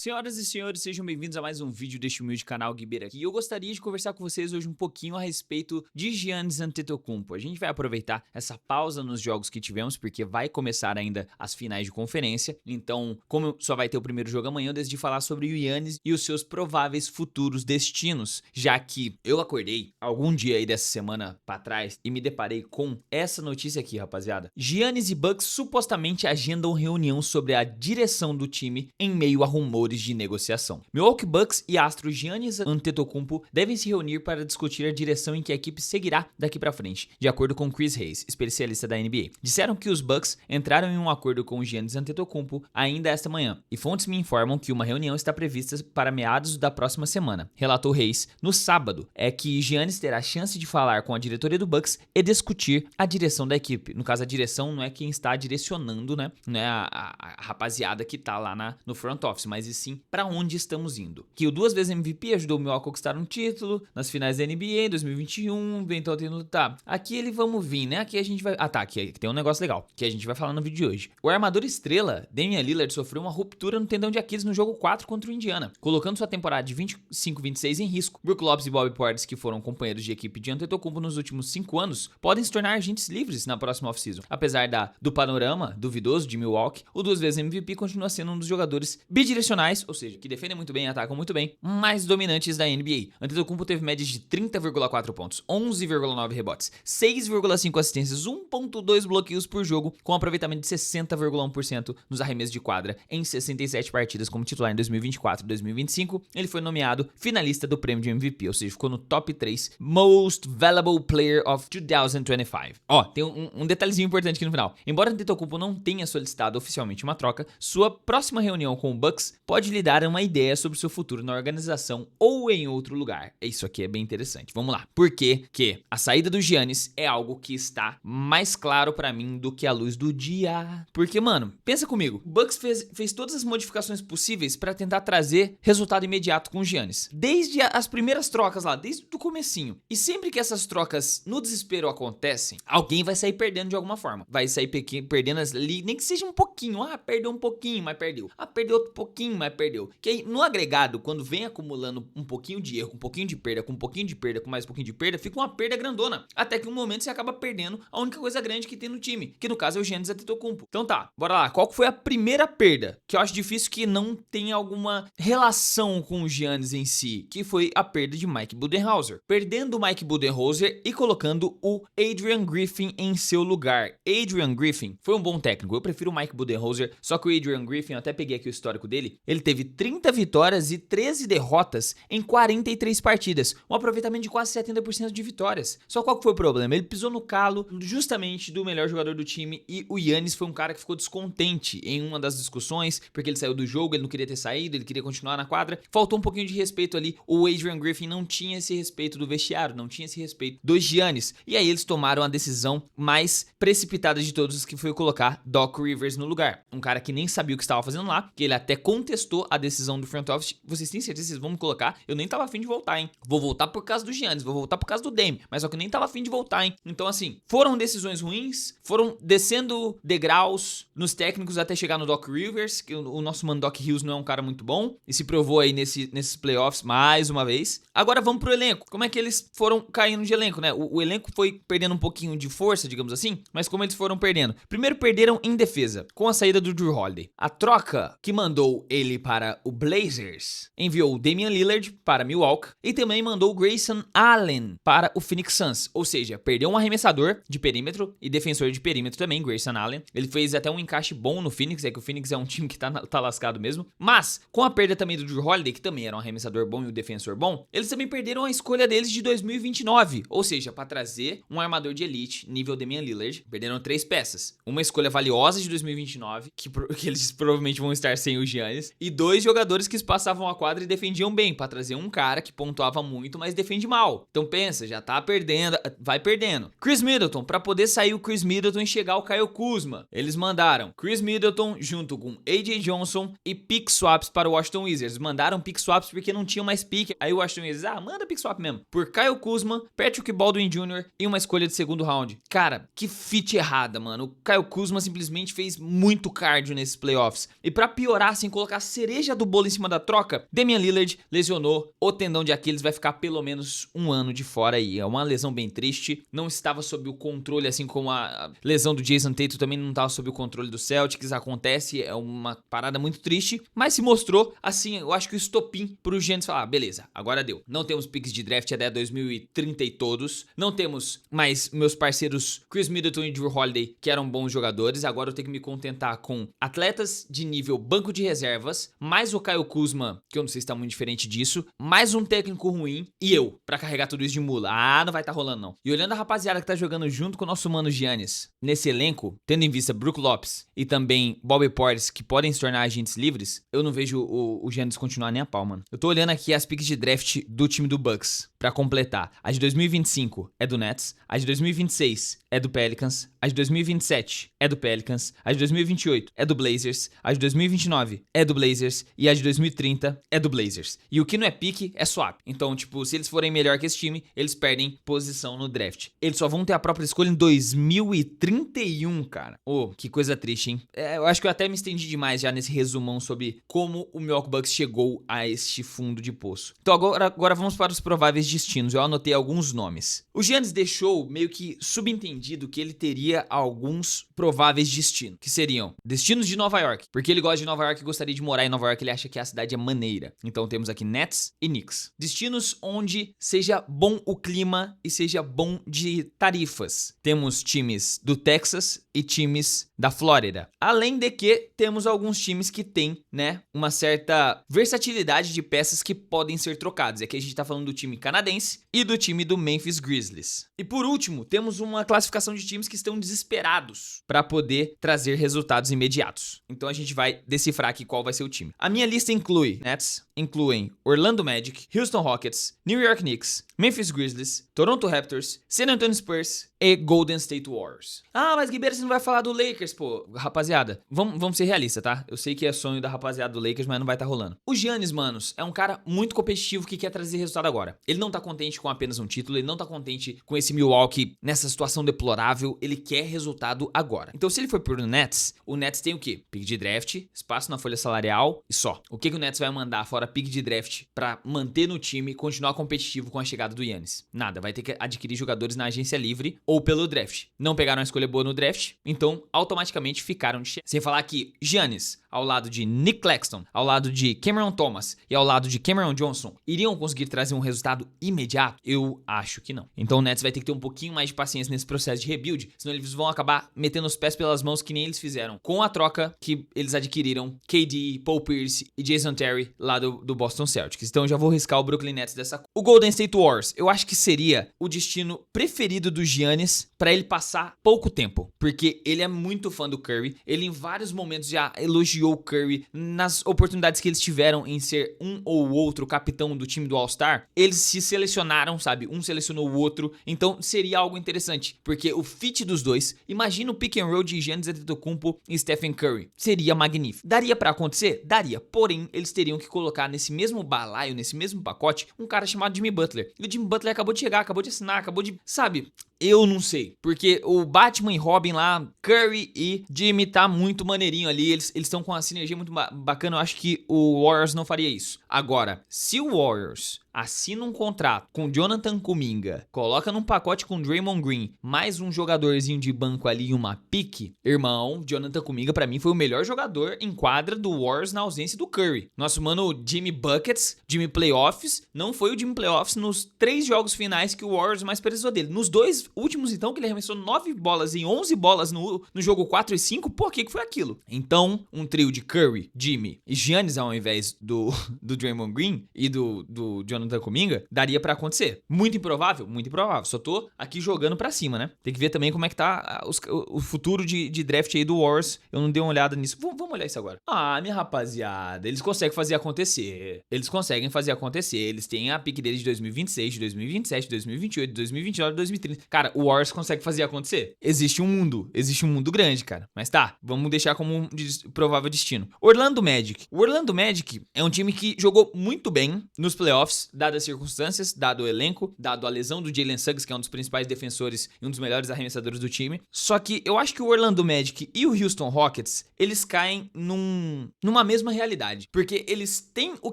Senhoras e senhores, sejam bem-vindos a mais um vídeo deste humilde canal Guibeira aqui. E eu gostaria de conversar com vocês hoje um pouquinho a respeito de Giannis Antetokounmpo. A gente vai aproveitar essa pausa nos jogos que tivemos, porque vai começar ainda as finais de conferência. Então, como só vai ter o primeiro jogo amanhã, eu decidi falar sobre o Giannis e os seus prováveis futuros destinos, já que eu acordei algum dia aí dessa semana pra trás e me deparei com essa notícia aqui, rapaziada. Giannis e Bucks supostamente agendam reunião sobre a direção do time em meio a rumores de negociação. Milwaukee Bucks e astro Giannis Antetokounmpo devem se reunir para discutir a direção em que a equipe seguirá daqui para frente, de acordo com Chris Hayes, especialista da NBA. Disseram que os Bucks entraram em um acordo com Giannis Antetokounmpo ainda esta manhã, e fontes me informam que uma reunião está prevista para meados da próxima semana. Relatou Hayes no sábado que Giannis terá a chance de falar com a diretoria do Bucks e discutir a direção da equipe. No caso, a direção não é quem está direcionando, né? Não é a rapaziada que tá lá no front office, mas e sim para onde estamos indo. Que o duas vezes MVP ajudou o Milwaukee a conquistar um título nas finais da NBA em 2021, então tendo, tá, aqui ele vamos vir, né? Aqui a gente vai, aqui tem um negócio legal, que a gente vai falar no vídeo de hoje. O armador estrela, Damian Lillard, sofreu uma ruptura no tendão de Aquiles no jogo 4 contra o Indiana, colocando sua temporada de 25-26 em risco. Brook Lopes e Bobby Portis, que foram companheiros de equipe de Antetokounmpo nos últimos 5 anos, podem se tornar agentes livres na próxima off-season. Apesar do panorama duvidoso de Milwaukee, o duas vezes MVP continua sendo um dos jogadores bidirecionais, ou seja, que defendem muito bem e atacam muito bem, mais dominantes da NBA. Antetokounmpo teve médias de 30,4 pontos, 11,9 rebotes, 6,5 assistências, 1,2 bloqueios por jogo, com aproveitamento de 60,1% nos arremessos de quadra em 67 partidas como titular em 2024 e 2025. Ele foi nomeado finalista do prêmio de MVP, ou seja, ficou no top 3 Most Valuable Player of 2025. Tem um detalhezinho importante aqui no final. Embora Antetokounmpo não tenha solicitado oficialmente uma troca, sua próxima reunião com o Bucks pode lhe dar uma ideia sobre seu futuro na organização ou em outro lugar. Isso aqui é bem interessante. Vamos lá. Por quê? Que a saída do Giannis é algo que está mais claro pra mim do que a luz do dia. Porque, mano, pensa comigo. O Bucks fez todas as modificações possíveis pra tentar trazer resultado imediato com o Giannis. Desde as primeiras trocas lá, desde o comecinho. E sempre que essas trocas no desespero acontecem, alguém vai sair perdendo de alguma forma. Vai sair perdendo ali, nem que seja um pouquinho. Perdeu um pouquinho, mas perdeu. Perdeu outro pouquinho, mas perdeu. Que aí, no agregado, quando vem acumulando um pouquinho de erro, um pouquinho de perda, com um pouquinho de perda, com mais um pouquinho de perda, fica uma perda grandona. Até que um momento você acaba perdendo a única coisa grande que tem no time, que no caso é o Giannis Antetokounmpo. Então tá, bora lá. Qual foi a primeira perda? Que eu acho difícil que não tenha alguma relação com o Giannis em si, que foi a perda de Mike Budenholzer. Perdendo o Mike Budenholzer e colocando o Adrian Griffin em seu lugar. Adrian Griffin foi um bom técnico. Eu prefiro o Mike Budenholzer, só que o Adrian Griffin, eu até peguei aqui o histórico dele, ele teve 30 vitórias e 13 derrotas em 43 partidas, um aproveitamento de quase 70% de vitórias. Só qual que foi o problema? Ele pisou no calo justamente do melhor jogador do time e o Giannis foi um cara que ficou descontente em uma das discussões, porque ele saiu do jogo, ele não queria ter saído, ele queria continuar na quadra. Faltou um pouquinho de respeito ali, o Adrian Griffin não tinha esse respeito do vestiário, não tinha esse respeito do Giannis, e aí eles tomaram a decisão mais precipitada de todos, que foi colocar Doc Rivers no lugar. Um cara que nem sabia o que estava fazendo lá, que ele até contestou a decisão do front office. Vocês têm certeza que vocês vão me colocar? Eu nem tava afim de voltar, hein? Vou voltar por causa do Giannis, vou voltar por causa do Dame, mas só que eu nem tava afim de voltar, hein? Então assim, foram decisões ruins, foram descendo degraus nos técnicos até chegar no Doc Rivers, que o nosso mano Doc Rivers não é um cara muito bom, e se provou aí nesses playoffs mais uma vez. Agora vamos pro elenco. Como é que eles foram caindo de elenco, né? O elenco foi perdendo um pouquinho de força, digamos assim, mas como eles foram perdendo? Primeiro perderam em defesa, com a saída do Jrue Holiday. A troca que mandou ele para o Blazers enviou o Damian Lillard para Milwaukee e também mandou o Grayson Allen para o Phoenix Suns, ou seja, perdeu um arremessador de perímetro e defensor de perímetro também, Grayson Allen. Ele fez até um encaixe bom no Phoenix, que o Phoenix é um time que tá lascado mesmo, mas com a perda também do Jrue Holiday, que também era um arremessador bom e um defensor bom, eles também perderam a escolha deles de 2029, ou seja, para trazer um armador de elite nível Damian Lillard, perderam 3 peças, uma escolha valiosa de 2029, que eles provavelmente vão estar sem o Giannis, e 2 jogadores que passavam a quadra e defendiam bem, pra trazer um cara que pontuava muito, mas defende mal. Então pensa, já tá perdendo, vai perdendo. Chris Middleton, pra poder sair o Chris Middleton e chegar o Kyle Kuzma, eles mandaram Chris Middleton junto com AJ Johnson e pick swaps para o Washington Wizards. Mandaram pick swaps porque não tinham mais pick. Aí o Washington Wizards, manda pick swap mesmo. Por Kyle Kuzma, Patrick Baldwin Jr. e uma escolha de segundo round. Cara, que fit errada, mano. O Kyle Kuzma simplesmente fez muito cardio nesses playoffs. E pra piorar, sem colocar cereja do bolo em cima da troca, Damian Lillard lesionou o tendão de Aquiles, vai ficar pelo menos um ano de fora aí. É uma lesão bem triste, não estava sob o controle, assim como a lesão do Jason Tatum também não estava sob o controle do Celtics, acontece, é uma parada muito triste, mas se mostrou, assim, eu acho que o estopim pro Giannis falar, beleza, agora deu. Não temos picks de draft até 2030 e todos, não temos mais meus parceiros Chris Middleton e Drew Holiday, que eram bons jogadores, agora eu tenho que me contentar com atletas de nível banco de reservas, mais o Kyle Kuzma, que eu não sei se tá muito diferente disso, mais um técnico ruim e eu, pra carregar tudo isso de mula. Ah, não vai tá rolando não. E olhando a rapaziada que tá jogando junto com o nosso mano Giannis, nesse elenco, tendo em vista Brook Lopes e também Bobby Portis, que podem se tornar agentes livres, eu não vejo o Giannis continuar nem a pau, mano. Eu tô olhando aqui as picks de draft do time do Bucks, pra completar. A de 2025 é do Nets, a de 2026 é do Pelicans, a de 2027 é do Pelicans, a de 2028 é do Blazers, a de 2029 é do Blazers e a de 2030 é do Blazers. E o que não é pique é swap. Então, tipo, se eles forem melhor que esse time, eles perdem posição no draft. Eles só vão ter a própria escolha em 2031, cara. Oh, que coisa triste, hein? Eu acho que eu até me estendi demais já nesse resumão sobre como o Milwaukee Bucks chegou a este fundo de poço. Então agora vamos para os prováveis destinos. Eu anotei alguns nomes. O Giannis deixou meio que subentendido que ele teria alguns prováveis destinos, que seriam destinos de Nova York, porque ele gosta de Nova York e gostaria de morar em Nova York, ele acha que a cidade é maneira. Então temos aqui Nets e Knicks. Destinos onde seja bom o clima e seja bom de tarifas. Temos times do Texas e times da Flórida. Além de que temos alguns times que têm, né, uma certa versatilidade de peças que podem ser trocadas. Aqui a gente tá falando do time canadense e do time do Memphis Grizzlies. E por último, temos uma classificação de times que estão desesperados para poder trazer resultados imediatos. Então a gente vai decifrar aqui qual vai ser o time. A minha lista inclui Nets, incluem Orlando Magic, Houston Rockets, New York Knicks, Memphis Grizzlies, Toronto Raptors, San Antonio Spurs e Golden State Warriors. Ah, mas Guibeira, você não vai falar do Lakers, pô. Rapaziada, vamos ser realistas, tá? Eu sei que é sonho da rapaziada do Lakers, mas não vai tá rolando. O Giannis, manos, é um cara muito competitivo que quer trazer resultado agora. Ele não tá contente com apenas um título, ele não tá contente com esse Milwaukee nessa situação deplorável, ele quer resultado agora. Então se ele for pro Nets, o Nets tem o quê? Pick de draft, espaço na folha salarial e só. O que o Nets vai mandar fora pick de draft pra manter no time e continuar competitivo com a chegada do Giannis? Nada, vai ter que adquirir jogadores na agência livre ou pelo draft. Não pegaram a escolha boa no draft, então automaticamente ficaram de sem falar que Giannis, ao lado de Nick Claxton, ao lado de Cameron Thomas e ao lado de Cameron Johnson, iriam conseguir trazer um resultado imediato? Eu acho que não. Então o Nets vai ter que ter um pouquinho mais de paciência nesse processo de rebuild, senão eles vão acabar metendo os pés pelas mãos que nem eles fizeram com a troca que eles adquiriram KD, Paul Pierce e Jason Terry lá do Boston Celtics. Então eu já vou riscar o Brooklyn Nets dessa. O Golden State Warriors, eu acho que seria o destino preferido do Giannis para ele passar pouco tempo, porque ele é muito fã do Curry, ele em vários momentos já elogiou o Curry nas oportunidades que eles tiveram em ser um ou outro capitão do time do All-Star, eles se selecionaram, sabe? Um selecionou o outro, então seria algo interessante, porque o fit dos dois, imagina o pick and roll de Giannis Antetokounmpo e Stephen Curry, seria magnífico. Daria pra acontecer? Daria, porém, eles teriam que colocar nesse mesmo balaio, nesse mesmo pacote, um cara chamado Jimmy Butler. E o Jimmy Butler acabou de chegar, acabou de assinar, acabou de, sabe? Eu não sei, porque o Batman e Robin lá, Curry e Jimmy tá muito maneirinho ali, eles estão com uma sinergia muito bacana, eu acho que o Warriors não faria isso. Agora, se o Warriors assina um contrato com Jonathan Kuminga, coloca num pacote com Draymond Green, mais um jogadorzinho de banco ali e uma pique, irmão, Jonathan Kuminga pra mim foi o melhor jogador em quadra do Warriors na ausência do Curry. Nosso mano Jimmy Buckets, Jimmy Playoffs, não foi o Jimmy Playoffs nos 3 jogos finais que o Warriors mais precisou dele. Nos 2 últimos, então, que ele arremessou 9 bolas em 11 bolas no jogo 4 e 5, pô, que foi aquilo? Então, um trio de Curry, Jimmy e Giannis ao invés do Draymond Green e do Jonathan Kuminga, daria pra acontecer. Muito improvável? Muito improvável. Só tô aqui jogando pra cima, né? Tem que ver também como é que tá o futuro de draft aí do Warriors. Eu não dei uma olhada nisso. Vamos olhar isso agora. Ah, minha rapaziada, eles conseguem fazer acontecer. Eles conseguem fazer acontecer. Eles têm a pick deles de 2026, de 2027, de 2028, de 2029, de 2030. Cara, cara, o Warriors consegue fazer acontecer. Existe um mundo grande, cara. Mas tá, vamos deixar como um provável destino. Orlando Magic. O Orlando Magic é um time que jogou muito bem nos playoffs, dadas as circunstâncias, dado o elenco, dado a lesão do Jalen Suggs, que é um dos principais defensores e um dos melhores arremessadores do time. Só que eu acho que o Orlando Magic e o Houston Rockets, eles caem numa mesma realidade. Porque eles têm o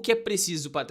que é preciso para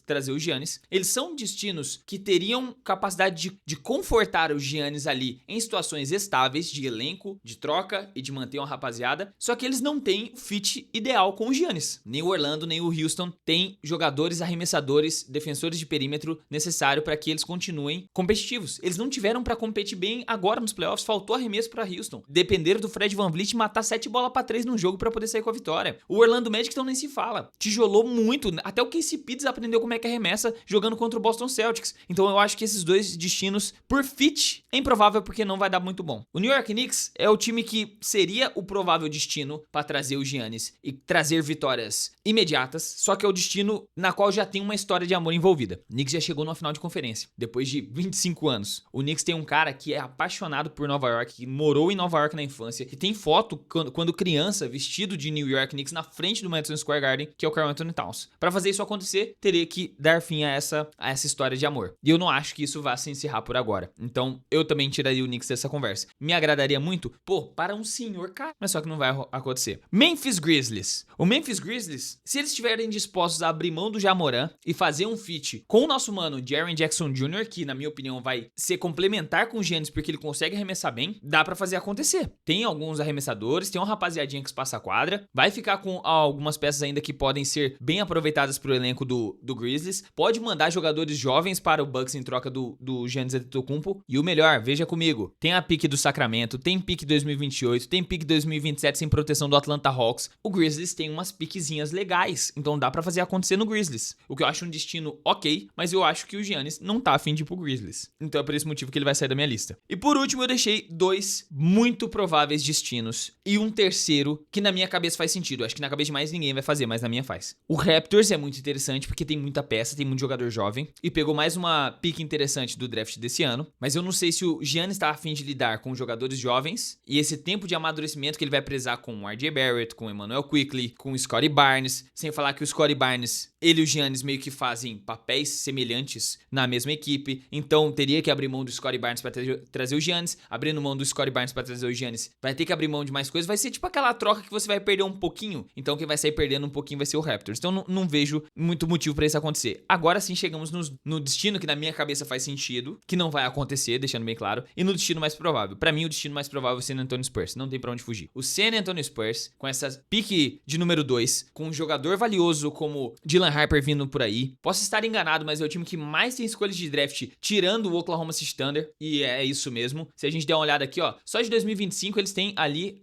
trazer o Giannis. Eles são destinos que teriam capacidade de confortar o Giannis ali em situações estáveis, de elenco, de troca e de manter uma rapaziada. Só que eles não têm fit ideal com o Giannis. Nem o Orlando, nem o Houston têm jogadores, arremessadores, defensores de perímetro necessário para que eles continuem competitivos. Eles não tiveram para competir bem agora nos playoffs, faltou arremesso para Houston. Dependeram do Fred VanVleet matar 7 bolas para 3 num jogo para poder sair com a vitória. O Orlando Magic então nem se fala. Tijolou muito, até o KCP aprendeu como é que arremessa jogando contra o Boston Celtics. Então eu acho que esses dois destinos, por fit, é improvável porque não vai dar muito bom. O New York Knicks é o time que seria o provável destino para trazer o Giannis e trazer vitórias imediatas, só que é o destino na qual já tem uma história de amor envolvida. O Knicks já chegou numa final de conferência, depois de 25 anos. O Knicks tem um cara que é apaixonado por Nova York, que morou em Nova York na infância, que tem foto quando criança, vestido de New York Knicks na frente do Madison Square Garden, que é o Karl Anthony Towns. Para fazer isso acontecer, teria que dar fim a essa história de amor. E eu não acho que isso vá se encerrar por agora. Então, eu também tiraria o Knicks dessa conversa. Me agradaria muito, para um senhor cara, mas só que não vai acontecer. Memphis Grizzlies. O Memphis Grizzlies, se eles estiverem dispostos a abrir mão do Ja Morant e fazer um feat com o nosso mano Jaren Jackson Jr., que na minha opinião vai ser complementar com o Giannis porque ele consegue arremessar bem, dá pra fazer acontecer. Tem alguns arremessadores, tem uma rapaziadinha que passa a quadra, vai ficar com algumas peças ainda que podem ser bem aproveitadas pro elenco do Grizzlies, pode mandar jogadores jovens para o Bucks em troca do Giannis Antetokounmpo, e o melhor, veja comigo, tem a pique do Sacramento, tem pique 2028, tem pique 2027 sem proteção do Atlanta Hawks. O Grizzlies tem umas piquezinhas legais, então dá pra fazer acontecer no Grizzlies, o que eu acho um destino ok, mas eu acho que o Giannis não tá afim de ir pro Grizzlies, então é por esse motivo que ele vai sair da minha lista. E por último eu deixei 2 muito prováveis destinos e um terceiro que na minha cabeça faz sentido, acho que na cabeça de mais ninguém vai fazer, mas na minha faz. O Raptors é muito interessante porque tem muita peça, tem muito jogador jovem e pegou mais uma pique interessante do draft desse ano, mas eu não sei se o Giannis tá afim de lidar com jogadores jovens e esse tempo de amadurecimento que ele vai prezar com o RJ Barrett, com o Emmanuel Quickley, com o Scottie Barnes, sem falar que o Scottie Barnes, ele e o Giannis meio que fazem papéis semelhantes na mesma equipe, então teria que abrir mão do Scottie Barnes para trazer o Giannis, abrindo mão do Scottie Barnes para trazer o Giannis, vai ter que abrir mão de mais coisas, vai ser tipo aquela troca que você vai perder um pouquinho, então quem vai sair perdendo um pouquinho vai ser o Raptors, então não vejo muito motivo para isso acontecer. Agora sim chegamos no destino que na minha cabeça faz sentido, que não vai acontecer, deixando bem claro, e no destino mais provável. Para mim o destino mais provável é o San Antonio Spurs, não tem pra onde fugir. O San Antonio Spurs, com essa pique de número 2, com um jogador valioso como Dylan Harper vindo por aí, posso estar enganado, mas é o time que mais tem escolhas de draft, tirando o Oklahoma City Thunder, e é isso mesmo. Se a gente der uma olhada aqui, só de 2025 eles têm ali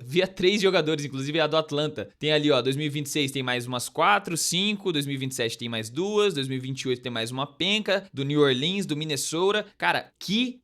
via 3 jogadores, inclusive a do Atlanta. Tem ali, 2026 tem mais umas 4, 5, 2027 tem mais 2, 2028 tem mais uma penca, do New Orleans, do Minnesota. Cara, que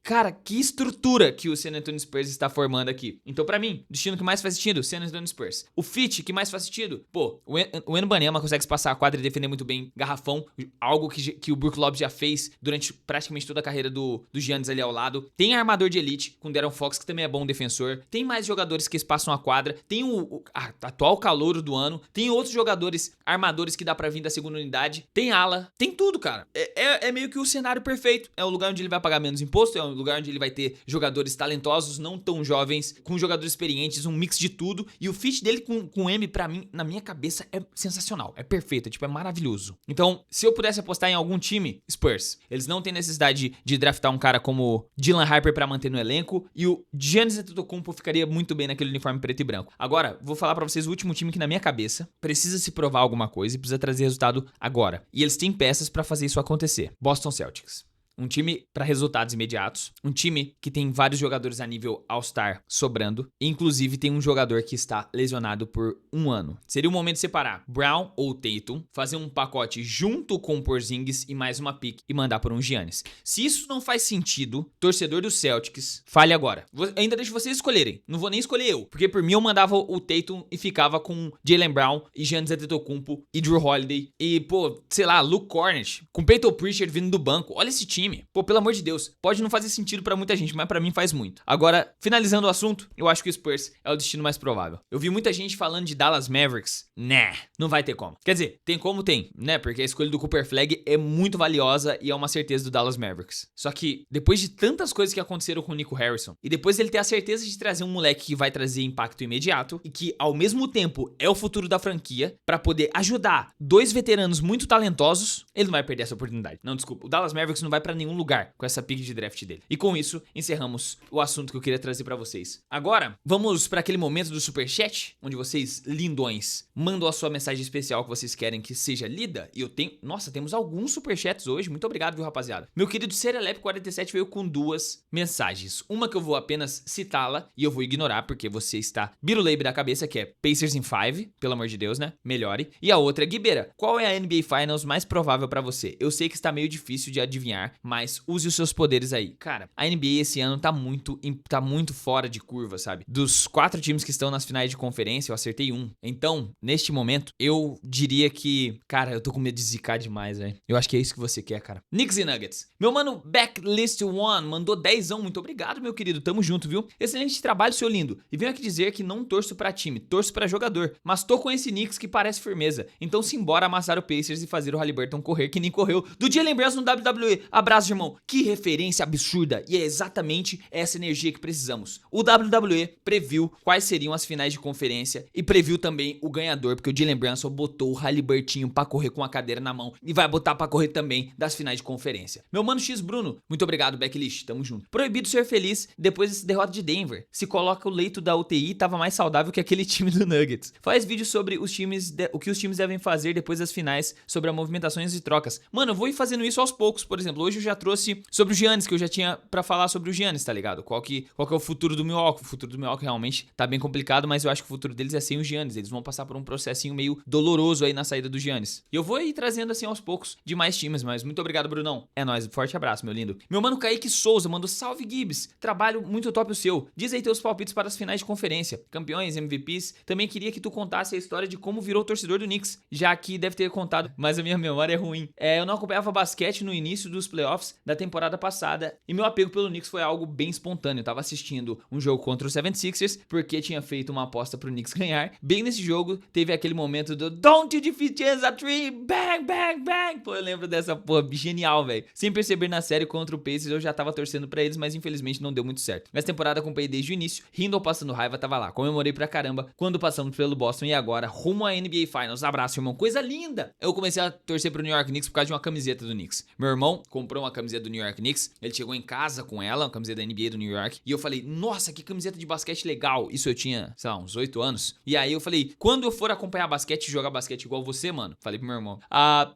estrutura que o San Antonio Spurs está formando aqui. Então, pra mim, o destino que mais faz sentido, San Antonio Spurs. O fit que mais faz sentido, o Wembanyama consegue passar a quadra e defender muito bem garrafão, algo que o Brook Lopes já fez durante praticamente toda a carreira do Giannis ali ao lado. Tem armador de elite, com De'Aaron Fox, que também é bom defensor. Tem mais jogadores que espaçam a quadra. Tem o atual calouro do ano. Tem outros jogadores armadores que dá pra vir da segunda unidade. Tem ala. Tem tudo, cara. É meio que o cenário perfeito. É o lugar onde ele vai pagar menos imposto. É o lugar onde ele vai ter jogadores talentosos, não tão jovens, com jogadores experientes, um mix de tudo. E o fit dele com o M, pra mim, na minha cabeça, é sensacional. É perfeito. É maravilhoso. Então, se eu pudesse apostar em algum time, Spurs. Eles não têm necessidade de draftar um cara como Dylan Harper pra manter no elenco. E o Giannis Antetokounmpo ficaria muito bem naquele uniforme preto e branco. Agora, vou falar pra vocês o último time que na minha cabeça precisa se provar alguma coisa e precisa trazer resultado agora. E eles têm peças pra fazer isso acontecer. Boston Celtics. Um time para resultados imediatos, um time que tem vários jogadores a nível All-Star sobrando, inclusive tem um jogador que está lesionado por 1 ano. Seria o momento de separar Brown ou Tatum, fazer um pacote junto com o Porzingis e mais uma pick e mandar por um Giannis. Se isso não faz sentido, torcedor dos Celtics, fale agora. Ainda deixo vocês escolherem, não vou nem escolher eu, porque por mim eu mandava o Tatum e ficava com Jaylen Brown e Giannis Antetokounmpo e Drew Holiday e, sei lá, Luke Cornett, com Peyton Pritchard vindo do banco. Olha esse time. time. Pô, pelo amor de Deus, pode não fazer sentido pra muita gente, mas pra mim faz muito. Agora, finalizando o assunto, eu acho que o Spurs é o destino mais provável. Eu vi muita gente falando de Dallas Mavericks. Né, não vai ter como. Quer dizer, tem como tem, né? Porque a escolha do Cooper Flag é muito valiosa e é uma certeza do Dallas Mavericks. Só que, depois de tantas coisas que aconteceram com o Nico Harrison, e depois ele ter a certeza de trazer um moleque que vai trazer impacto imediato, e que, ao mesmo tempo, é o futuro da franquia, pra poder ajudar dois veteranos muito talentosos, ele não vai perder essa oportunidade. Não, desculpa. O Dallas Mavericks não vai pra nenhum lugar com essa pick de draft dele. E com isso, encerramos o assunto que eu queria trazer pra vocês. Agora, vamos pra aquele momento do Superchat, onde vocês, lindões, mandam a sua mensagem especial que vocês querem que seja lida. E eu tenho... Nossa, temos alguns Superchats hoje. Muito obrigado, viu, rapaziada? Meu querido Serelep47 veio com duas mensagens. Uma que eu vou apenas citá-la e eu vou ignorar, porque você está biruleibe da cabeça, que é Pacers in 5. Pelo amor de Deus, né? Melhore. E a outra é, Guibeira, qual é a NBA Finals mais provável pra você? Eu sei que está meio difícil de adivinhar, mas use os seus poderes aí. Cara, a NBA esse ano tá muito fora de curva, sabe? Dos 4 times que estão nas finais de conferência, eu acertei um. Então, neste momento, eu diria que... Cara, eu tô com medo de zicar demais, velho. Eu acho que é isso que você quer, cara. Knicks e Nuggets. Meu mano Backlist One mandou 10ão. Muito obrigado, meu querido. Tamo junto, viu? Excelente trabalho, seu lindo. E venho aqui dizer que não torço pra time, torço pra jogador. Mas tô com esse Knicks que parece firmeza. Então simbora amassar o Pacers e fazer o Haliburton correr que nem correu do Jalen Brunson no WWE. Abraço, irmão. Que referência absurda. E é exatamente essa energia que precisamos. O WWE previu quais seriam as finais de conferência e previu também o ganhador, porque o Jalen Brunson botou o Haliburtinho pra correr com a cadeira na mão e vai botar pra correr também das finais de conferência. Meu mano X Bruno, muito obrigado, Backlist, tamo junto. Proibido ser feliz depois dessa derrota de Denver. Se coloca o leito da UTI, tava mais saudável que aquele time do Nuggets. Faz vídeo sobre os times, o que os times devem fazer depois das finais, sobre as movimentações e trocas. Mano, eu vou ir fazendo isso aos poucos. Por exemplo, hoje eu já trouxe sobre o Giannis, que eu já tinha pra falar sobre o Giannis, tá ligado? Qual que é o futuro do Milwaukee? O futuro do Milwaukee realmente tá bem complicado, mas eu acho que o futuro deles é sem o Giannis. Eles vão passar por um processinho meio doloroso aí na saída do Giannis. E eu vou ir trazendo assim aos poucos de mais times, mas muito obrigado, Brunão. É nóis, forte abraço, meu lindo. Meu mano Kaique Souza mandou salve, Gibbs. Trabalho muito top o seu. Diz aí teus palpites para as finais de conferência. Campeões, MVPs. Também queria que tu contasse a história de como virou torcedor do Knicks, já que deve ter contado, mas a minha memória é ruim. Eu não acompanhava basquete no início dos playoffs da temporada passada e meu apego pelo Knicks foi algo bem espontâneo. Eu tava assistindo um jogo contra o 76ers porque tinha feito uma aposta pro Knicks ganhar. Bem nesse jogo teve aquele momento do Don't you defeat Chance a Tree, bang, bang, bang. Pô, eu lembro dessa porra, genial, velho. Sem perceber na série contra o Pacers eu já tava torcendo pra eles, mas infelizmente não deu muito certo. Nessa temporada acompanhei desde o início, rindo ou passando raiva, tava lá. Comemorei pra caramba quando passamos pelo Boston e agora rumo à NBA Finals. Abraço, irmão. Coisa linda! Eu comecei a torcer pro New York Knicks por causa de uma camiseta do Knicks. Meu irmão comprou uma camiseta do New York Knicks, ele chegou em casa com ela, uma camiseta da NBA do New York, e eu falei, nossa, que camiseta de basquete legal. Isso eu tinha, sei lá, uns 8 anos. E aí eu falei, quando eu for acompanhar basquete e jogar basquete igual você, mano, falei pro meu irmão,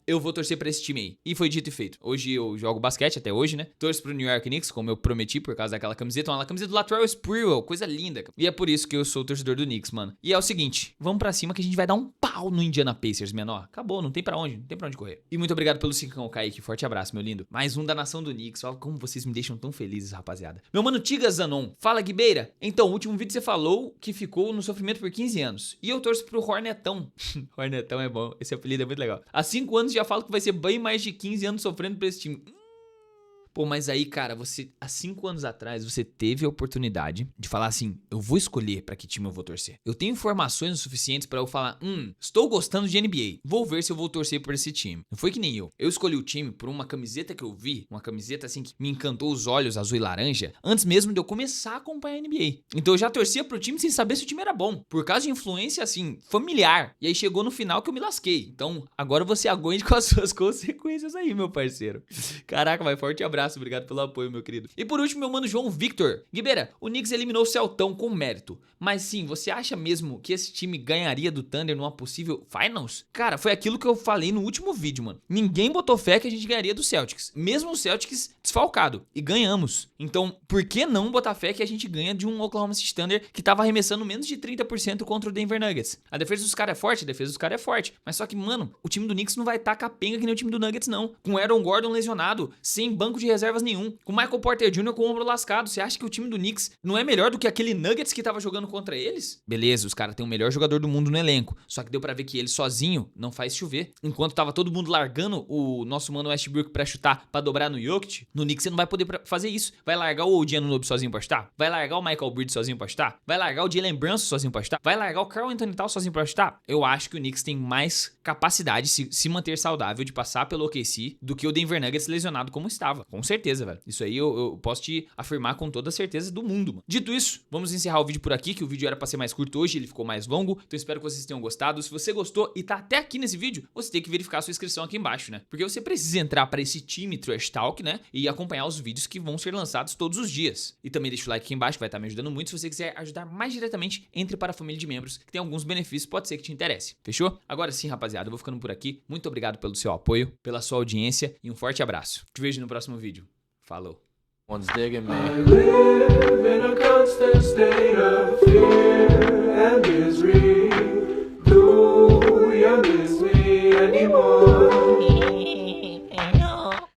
eu vou torcer pra esse time aí. E foi dito e feito. Hoje eu jogo basquete até hoje, né? Torço pro New York Knicks, como eu prometi por causa daquela camiseta. Uma camiseta do Latrell Sprewell, coisa linda. E é por isso que eu sou torcedor do Knicks, mano. E é o seguinte, vamos pra cima que a gente vai dar um pau no Indiana Pacers, menor. Acabou, não tem pra onde correr. E muito obrigado pelo 5, Kaique. Forte abraço, meu lindo. Mais um da nação do Knicks. Olha como vocês me deixam tão felizes, rapaziada. Meu mano Tiga Zanon. Fala, Guibeira. Então, o último vídeo você falou que ficou no sofrimento por 15 anos. E eu torço pro Hornetão. Hornetão é bom. Esse apelido é muito legal. Há 5 anos já falo que vai ser bem mais de 15 anos sofrendo pra esse time. Pô, mas aí, cara, você, há 5 anos atrás, você teve a oportunidade de falar assim, eu vou escolher pra que time eu vou torcer. Eu tenho informações o suficientes pra eu falar, estou gostando de NBA, vou ver se eu vou torcer por esse time. Não foi que nem eu. Eu escolhi o time por uma camiseta que eu vi, uma camiseta assim que me encantou os olhos, azul e laranja, antes mesmo de eu começar a acompanhar a NBA. Então eu já torcia pro time sem saber se o time era bom, por causa de influência, assim, familiar. E aí chegou no final que eu me lasquei. Então, agora você aguente com as suas consequências aí, meu parceiro. Caraca, vai, forte abraço. Obrigado pelo apoio, meu querido. E por último, meu mano João Victor. Guibeira, o Knicks eliminou o Celtão com mérito. Mas sim, você acha mesmo que esse time ganharia do Thunder numa possível Finals? Cara, foi aquilo que eu falei no último vídeo, mano. Ninguém botou fé que a gente ganharia do Celtics. Mesmo o Celtics desfalcado. E ganhamos. Então, por que não botar fé que a gente ganha de um Oklahoma City Thunder que tava arremessando menos de 30% contra o Denver Nuggets? A defesa dos caras é forte, a defesa dos caras é forte. Mas só que, mano, o time do Knicks não vai estar capenga que nem o time do Nuggets, não. Com Aaron Gordon lesionado, sem banco de reservas nenhum. Com Michael Porter Jr. com o ombro lascado. Você acha que o time do Knicks não é melhor do que aquele Nuggets que tava jogando contra eles? Beleza, os caras têm o melhor jogador do mundo no elenco. Só que deu pra ver que ele sozinho não faz chover. Enquanto tava todo mundo largando o nosso mano Westbrook pra chutar, pra dobrar no Jokic, no Knicks você não vai poder fazer isso. Vai largar o OG Anunoby sozinho pra chutar? Vai largar o Michael Bridges sozinho pra chutar? Vai largar o Jalen Brunson sozinho pra chutar? Vai largar o Karl Anthony Towns sozinho pra chutar? Eu acho que o Knicks tem mais capacidade se manter saudável de passar pelo OKC do que o Denver Nuggets lesionado como estava. Com certeza, velho. Isso aí eu posso te afirmar com toda a certeza do mundo, mano. Dito isso, vamos encerrar o vídeo por aqui, que o vídeo era pra ser mais curto hoje, ele ficou mais longo. Então espero que vocês tenham gostado. Se você gostou e tá até aqui nesse vídeo, você tem que verificar a sua inscrição aqui embaixo, né? Porque você precisa entrar pra esse time Trash Talk, né? E acompanhar os vídeos que vão ser lançados todos os dias. E também deixa o like aqui embaixo, vai estar me ajudando muito. Se você quiser ajudar mais diretamente, entre para a família de membros, que tem alguns benefícios, pode ser que te interesse. Fechou? Agora sim, rapaziada, eu vou ficando por aqui. Muito obrigado pelo seu apoio, pela sua audiência e um forte abraço. Te vejo no próximo vídeo. Falou! One's digging me. I live in a constant state of fear.